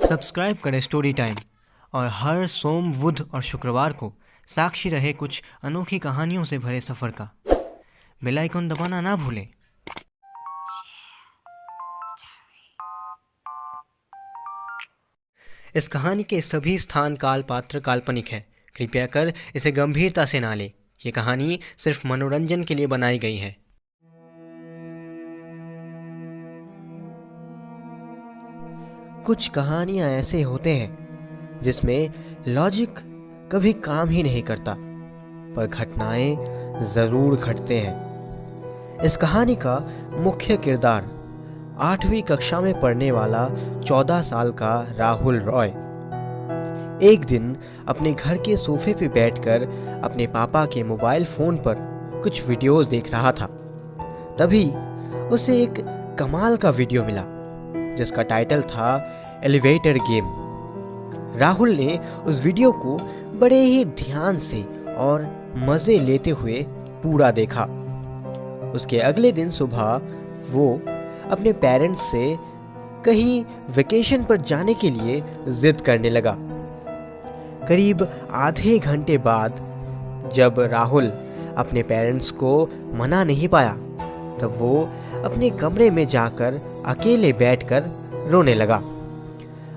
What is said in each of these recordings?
Subscribe करें story time और हर सोम, बुध और शुक्रवार को साक्षी रहे कुछ अनोखी कहानियों से भरे सफ़र का। बेल आइकन दबाना ना भूलें। इस कहानी के सभी स्थान, काल, पात्र काल्पनिक है। कृपया कर इसे गंभीरता से ना लें। ये कहानी सिर्फ मनोरंजन के लिए बनाई गई है। कुछ कहानियाँ ऐसे होते हैं जिसमें लॉजिक कभी काम ही नहीं करता, पर घटनाएं ज़रूर घटते हैं। इस कहानी का मुख्य किरदार 8वीं कक्षा में पढ़ने वाला 14 साल का राहुल रॉय एक दिन अपने घर के सोफे पे बैठकर अपने पापा के मोबाइल फ़ोन पर कुछ वीडियोस देख रहा था। तभी उसे एक कमाल का वीडियो मिला जिसका टाइटल था एलिवेटर गेम। राहुल ने उस वीडियो को बड़े ही ध्यान से और मज़े लेते हुए पूरा देखा। उसके अगले दिन सुबह वो अपने पेरेंट्स से कहीं वेकेशन पर जाने के लिए जिद करने लगा। करीब आधे घंटे बाद जब राहुल अपने पेरेंट्स को मना नहीं पाया, तब वो अपने कमरे में जाकर अकेले बैठकर रोने लगा।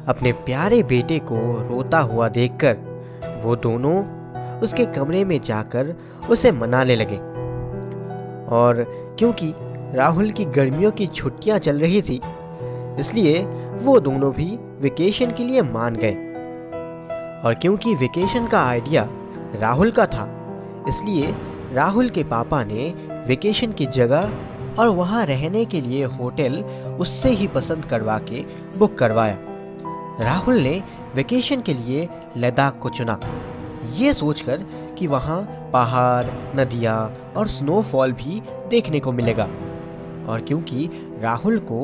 अपने प्यारे बेटे को रोता हुआ देखकर वो दोनों उसके कमरे में जाकर उसे मनाने लगे। और क्योंकि राहुल की गर्मियों की छुट्टियां चल रही थी, इसलिए वो दोनों भी वेकेशन के लिए मान गए। और क्योंकि वेकेशन का आइडिया राहुल का था, इसलिए राहुल के पापा ने वेकेशन की जगह और वहाँ रहने के लिए होटल उससे ही पसंद करवा के बुक करवाया। राहुल ने वेकेशन के लिए लद्दाख को चुना, ये सोचकर कि वहाँ पहाड़, नदियाँ और स्नोफॉल भी देखने को मिलेगा। और क्योंकि राहुल को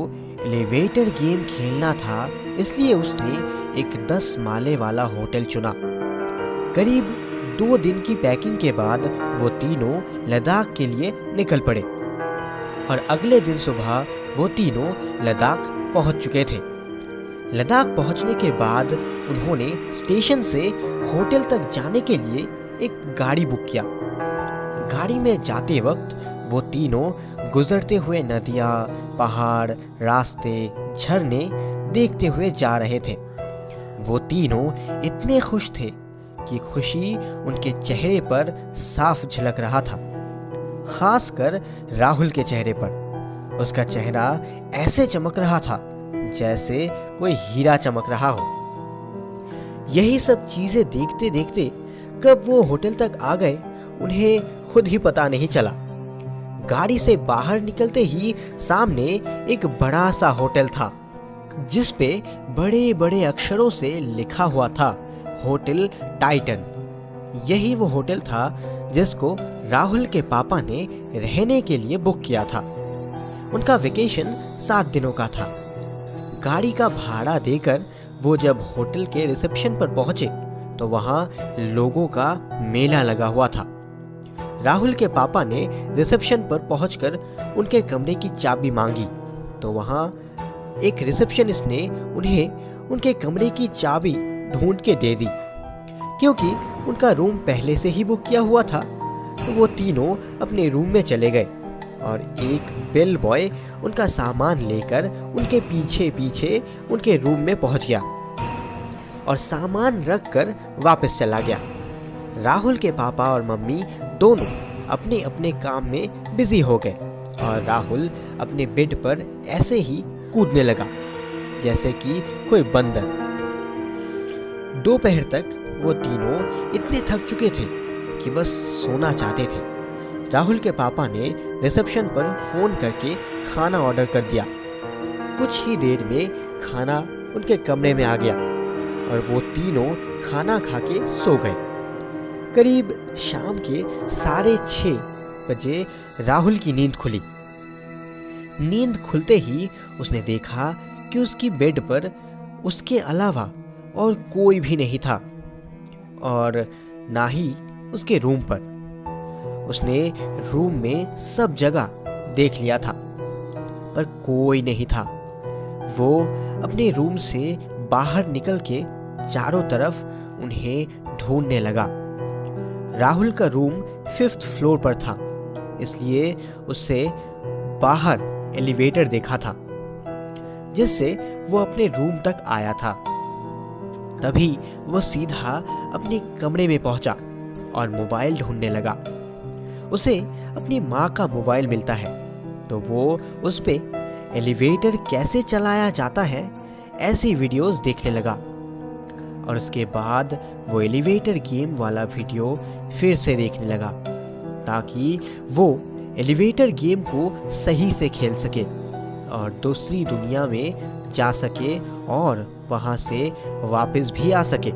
एलिवेटर गेम खेलना था, इसलिए उसने एक 10 माले वाला होटल चुना। करीब 2 दिन की पैकिंग के बाद वो तीनों लद्दाख के लिए निकल पड़े और अगले दिन सुबह वो तीनों लद्दाख पहुंच चुके थे। लद्दाख पहुंचने के बाद उन्होंने स्टेशन से होटल तक जाने के लिए एक गाड़ी बुक किया। गाड़ी में जाते वक्त वो तीनों गुजरते हुए नदियाँ, पहाड़, रास्ते, झरने देखते हुए जा रहे थे। वो तीनों इतने खुश थे कि खुशी उनके चेहरे पर साफ झलक रहा था, खासकर राहुल के चेहरे पर। उसका चेहरा ऐसे चमक रहा था जैसे कोई हीरा चमक रहा हो। यही सब चीजें देखते देखते कब वो होटल तक आ गए, उन्हें खुद ही पता नहीं चला। गाड़ी से बाहर निकलते ही सामने एक बड़ा सा होटल था, जिस पे बड़े बड़े अक्षरों से लिखा हुआ था होटल टाइटन। यही वो होटल था जिसको राहुल के पापा ने रहने के लिए बुक किया था। उनका वेकेशन 7 दिनों का था। गाड़ी का भाड़ा देकर वो जब होटल के रिसेप्शन पर पहुंचे तो वहाँ लोगों का मेला लगा हुआ था। राहुल के पापा ने रिसेप्शन पर पहुंचकर उनके कमरे की चाबी मांगी तो वहाँ एक रिसेप्शनिस्ट ने उन्हें उनके कमरे की चाबी ढूंढ के दे दी। क्योंकि उनका रूम पहले से ही बुक किया हुआ था, तो वो तीनों अपने रूम में चले गए और एक बेल बॉय उनका सामान लेकर उनके पीछे पीछे उनके रूम में पहुंच गया और सामान रख कर वापस चला गया। राहुल के पापा और मम्मी दोनों अपने अपने काम में बिजी हो गए और राहुल अपने बेड पर ऐसे ही कूदने लगा जैसे कि कोई बंदर। दोपहर तक वो तीनों इतने थक चुके थे कि बस सोना चाहते थे। राहुल के पापा ने रिसेप्शन पर फोन करके खाना ऑर्डर कर दिया। कुछ ही देर में खाना उनके कमरे में आ गया और वो तीनों खाना खा के सो गए। करीब शाम के 6:30 बजे राहुल की नींद खुली। नींद खुलते ही उसने देखा कि उसकी बेड पर उसके अलावा और कोई भी नहीं था और ना ही उसके रूम पर। उसने रूम में सब जगह देख लिया था पर कोई नहीं था। वो अपने रूम से बाहर निकल के चारों तरफ उन्हें ढूंढने लगा। राहुल का रूम 5th फ्लोर पर था, इसलिए उससे बाहर एलिवेटर देखा था, जिससे वो अपने रूम तक आया था। तभी वो सीधा अपने कमरे में पहुंचा और मोबाइल ढूंढने लगा। उसे अपनी माँ का मोबाइल मिलता है, तो वो उस पे एलिवेटर कैसे चलाया जाता है ऐसी वीडियोस देखने लगा। और उसके बाद वो एलिवेटर गेम वाला वीडियो फिर से देखने लगा, ताकि वो एलिवेटर गेम को सही से खेल सके और दूसरी दुनिया में जा सके और वहां से वापस भी आ सके।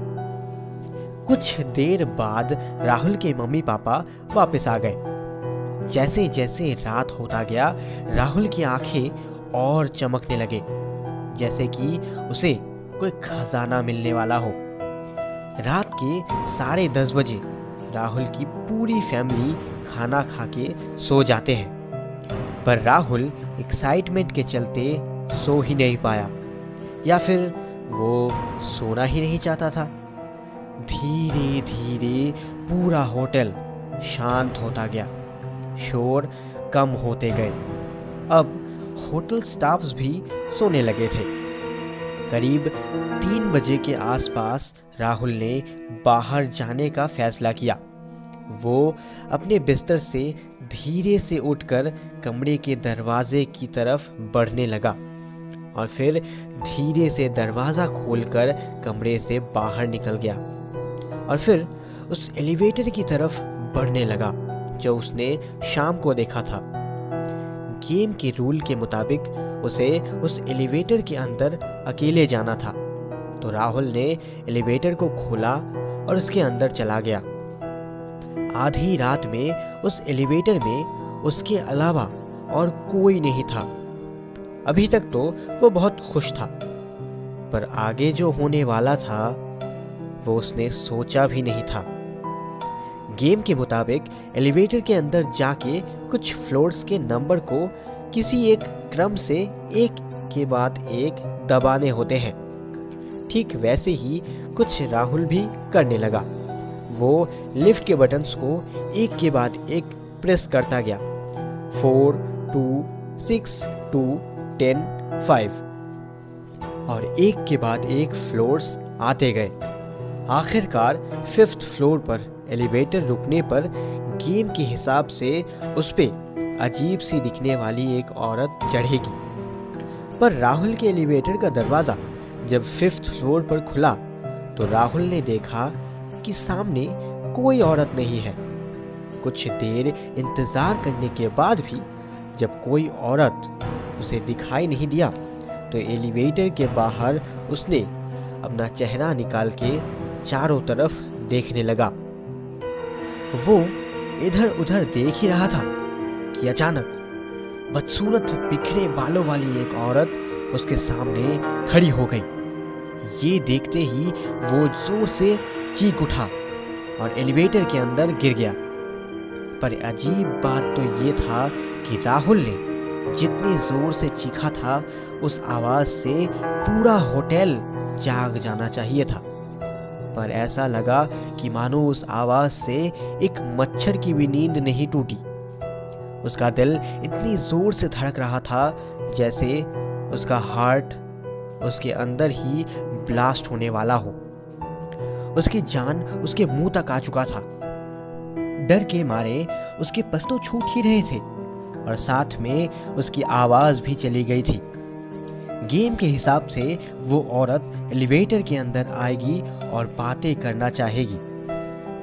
कुछ देर बाद राहुल के मम्मी पापा वापस आ गए। जैसे जैसे रात होता गया, राहुल की आंखें और चमकने लगे, जैसे कि उसे कोई खजाना मिलने वाला हो। रात के 10:30 बजे राहुल की पूरी फैमिली खाना खा के सो जाते हैं, पर राहुल एक्साइटमेंट के चलते सो ही नहीं पाया, या फिर वो सोना ही नहीं चाहता था। धीरे धीरे पूरा होटल शांत होता गया, शोर कम होते गए। अब होटल स्टाफ्स भी सोने लगे थे। करीब 3 बजे के आसपास राहुल ने बाहर जाने का फैसला किया। वो अपने बिस्तर से धीरे से उठकर कमरे के दरवाजे की तरफ बढ़ने लगा और फिर धीरे से दरवाज़ा खोलकर कमरे से बाहर निकल गया और फिर उस एलिवेटर की तरफ बढ़ने लगा जो उसने शाम को देखा था। गेम के रूल के मुताबिक उसे उस एलिवेटर के अंदर अकेले जाना था, तो राहुल ने एलिवेटर को खोला और उसके अंदर चला गया। आधी रात में उस एलिवेटर में उसके अलावा और कोई नहीं था। अभी तक तो वो बहुत खुश था, पर आगे जो होने वाला था वो उसने सोचा भी नहीं था। गेम के मुताबिक एलिवेटर के अंदर जाके कुछ फ्लोर्स के नंबर को किसी एक क्रम से एक के बाद एक दबाने होते हैं। ठीक वैसे ही कुछ राहुल भी करने लगा। वो लिफ्ट के बटन्स को एक के बाद एक प्रेस करता गया। 4, 2, 6, 2, 10, 5 और एक के बाद एक फ्लोर्स आते गए। आखिरकार 5th फ्लोर पर एलिवेटर रुकने पर गेम के हिसाब से उस पे अजीब सी दिखने वाली एक औरत चढ़ेगी। पर राहुल के एलिवेटर का दरवाज़ा जब 5th फ्लोर पर खुला तो राहुल ने देखा कि सामने कोई औरत नहीं है। कुछ देर इंतज़ार करने के बाद भी जब कोई औरत उसे दिखाई नहीं दिया तो एलिवेटर के बाहर उसने अपना चेहरा निकाल के चारों तरफ देखने लगा। वो इधर उधर देख ही रहा था कि अचानक बदसूरत बिखरे बालों वाली एक औरत उसके सामने खड़ी हो गई। ये देखते ही वो जोर से चीख उठा और एलिवेटर के अंदर गिर गया। पर अजीब बात तो ये था कि राहुल ने जितनी जोर से चीखा था उस आवाज से पूरा होटल जाग जाना चाहिए था, पर ऐसा लगा कि मानो उस आवाज से एक मच्छर की भी नींद नहीं टूटी। उसका दिल इतनी जोर से धड़क रहा था जैसे उसका हार्ट उसके अंदर ही ब्लास्ट होने वाला हो। उसकी जान उसके मुंह तक आ चुका था। डर के मारे उसके पसीने छूट ही रहे थे और साथ में उसकी आवाज भी चली गई थी। गेम के हिसाब से वो औरत एलिवेटर के अंदर आएगी और बातें करना चाहेगी,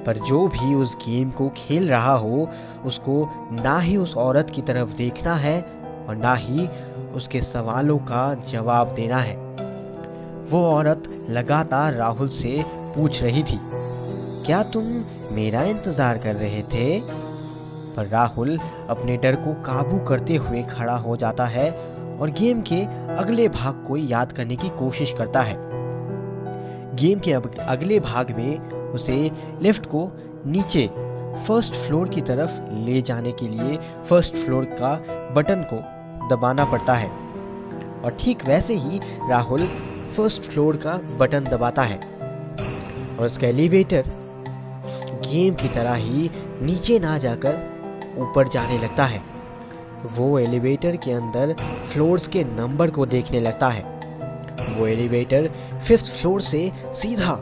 पर जो भी उस गेम को खेल रहा हो उसको ना ही उस औरत की तरफ देखना है और ना ही उसके सवालों का जवाब देना है। वो औरत लगातार राहुल से पूछ रही थी, क्या तुम मेरा इंतज़ार कर रहे थे? पर राहुल अपने डर को काबू करते हुए खड़ा हो जाता है और गेम के अगले भाग को याद करने की कोशिश करता है। गेम के अगले भाग में उसे लिफ्ट को नीचे 1st फ्लोर की तरफ ले जाने के लिए 1st फ्लोर का बटन को दबाना पड़ता है और ठीक वैसे ही राहुल फर्स्ट फ्लोर का बटन दबाता है और उसका एलिवेटर गेम की तरह ही नीचे ना जाकर ऊपर जाने लगता है। वो एलिवेटर के अंदर फ्लोर्स के नंबर को देखने लगता है। वो एलिवेटर 5th फ्लोर से सीधा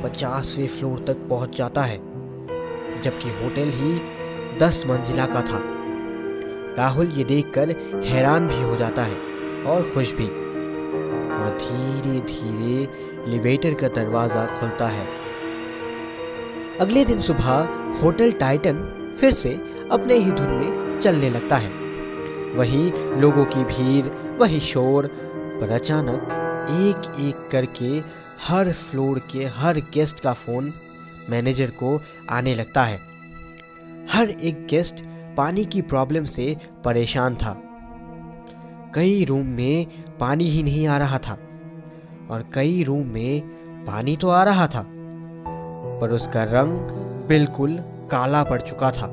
50वें फ्लोर तक पहुंच जाता है, जबकि होटल ही 10 मंजिला का था। राहुल ये देखकर हैरान भी हो जाता है और खुश भी, और धीरे धीरे एलिवेटर का दरवाज़ा खुलता है। अगले दिन सुबह होटल टाइटन फिर से अपने ही धुन में चलने लगता है। वही लोगों की भीड़, वही शोर, पर अचानक एक एक करके हर फ्लोर के हर गेस्ट का फ़ोन मैनेजर को आने लगता है। हर एक गेस्ट पानी की प्रॉब्लम से परेशान था। कई रूम में पानी ही नहीं आ रहा था और कई रूम में पानी तो आ रहा था, पर उसका रंग बिल्कुल काला पड़ चुका था।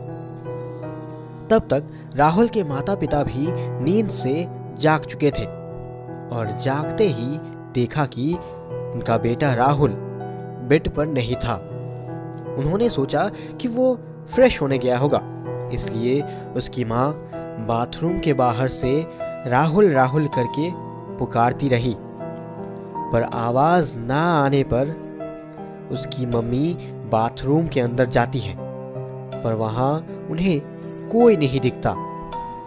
तब तक राहुल के माता पिता भी नींद से जाग चुके थे और जागते ही देखा कि उनका बेटा राहुल बेड पर नहीं था। उन्होंने सोचा कि वो फ्रेश होने गया होगा, इसलिए उसकी माँ बाथरूम के बाहर से राहुल राहुल करके पुकारती रही, पर आवाज़ ना आने पर उसकी मम्मी बाथरूम के अंदर जाती है, पर वहाँ उन्हें कोई नहीं दिखता।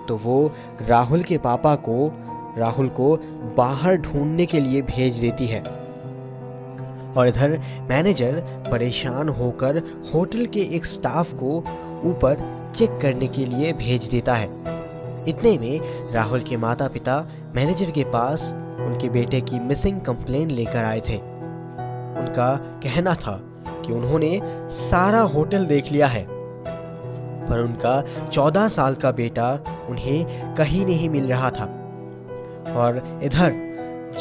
तो वो राहुल के पापा को राहुल को बाहर ढूंढने के लिए भेज देती है, और इधर मैनेजर परेशान होकर होटल के एक स्टाफ को ऊपर चेक करने के लिए भेज देता है। इतने में राहुल के माता पिता मैनेजर के पास उनके बेटे की मिसिंग कंप्लेन लेकर आए थे। उनका कहना था कि उन्होंने सारा होटल देख लिया है, पर उनका 14 साल का बेटा उन्हें कहीं नहीं मिल रहा था। और इधर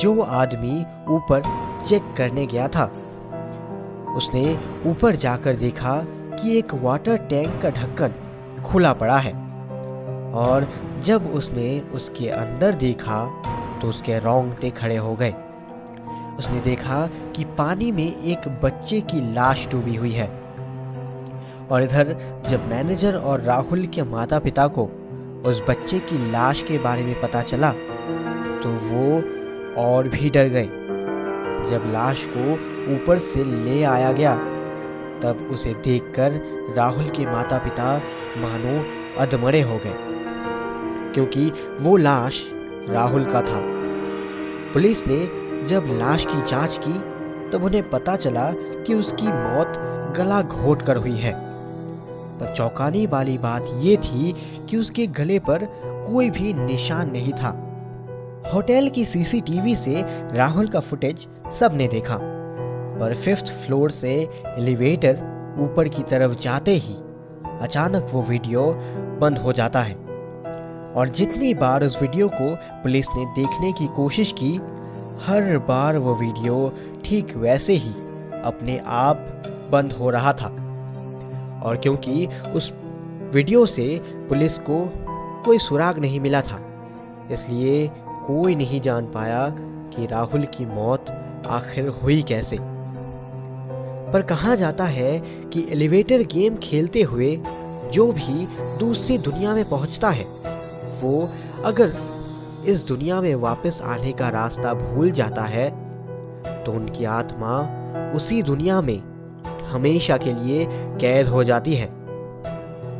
जो आदमी ऊपर चेक करने गया था, उसने ऊपर जाकर देखा कि एक वाटर टैंक का ढक्कन खुला पड़ा है, और जब उसने उसके अंदर देखा तो उसके रोंगटे खड़े हो गए। उसने देखा कि पानी में एक बच्चे की लाश डूबी हुई है। और इधर जब मैनेजर और राहुल के माता पिता को उस बच्चे की लाश के बारे में पता चला तो वो और भी डर गए। जब लाश को ऊपर से ले आया गया तब उसे देखकर राहुल के माता पिता मानो अधमरे हो गए, क्योंकि वो लाश राहुल का था। पुलिस ने जब लाश की जांच की तब उन्हें पता चला कि उसकी मौत गला घोट कर हुई है। पर चौंकाने वाली बात ये थी कि उसके गले पर कोई भी निशान नहीं था। होटल की सीसीटीवी से राहुल का फुटेज सबने देखा, पर 5th फ्लोर से एलिवेटर ऊपर की तरफ जाते ही अचानक वो वीडियो बंद हो जाता है। और जितनी बार उस वीडियो को पुलिस ने देखने की कोशिश की, हर बार वो वीडियो ठीक वैसे ही अपने आप बंद हो रहा था। और क्योंकि उस वीडियो से पुलिस को कोई सुराग नहीं मिला था, इसलिए कोई नहीं जान पाया कि राहुल की मौत आखिर हुई कैसे। पर कहा जाता है कि एलिवेटर गेम खेलते हुए जो भी दूसरी दुनिया में पहुंचता है, वो अगर इस दुनिया में वापस आने का रास्ता भूल जाता है तो उनकी आत्मा उसी दुनिया में हमेशा के लिए कैद हो जाती है।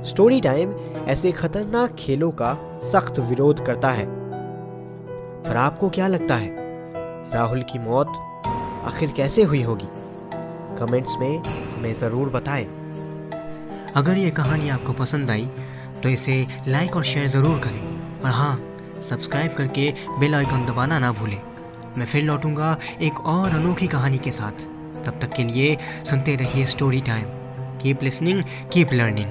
स्टोरी टाइम ऐसे खतरनाक खेलों का सख्त विरोध करता है। पर आपको क्या लगता है, राहुल की मौत आखिर कैसे हुई होगी? कमेंट्स में हमें ज़रूर बताएं। अगर ये कहानी आपको पसंद आई तो इसे लाइक और शेयर ज़रूर करें, और हाँ, सब्सक्राइब करके बेल आइकन दबाना ना भूलें। मैं फिर लौटूंगा एक और अनोखी कहानी के साथ। तब तक के लिए सुनते रहिए story time. Keep listening, keep learning.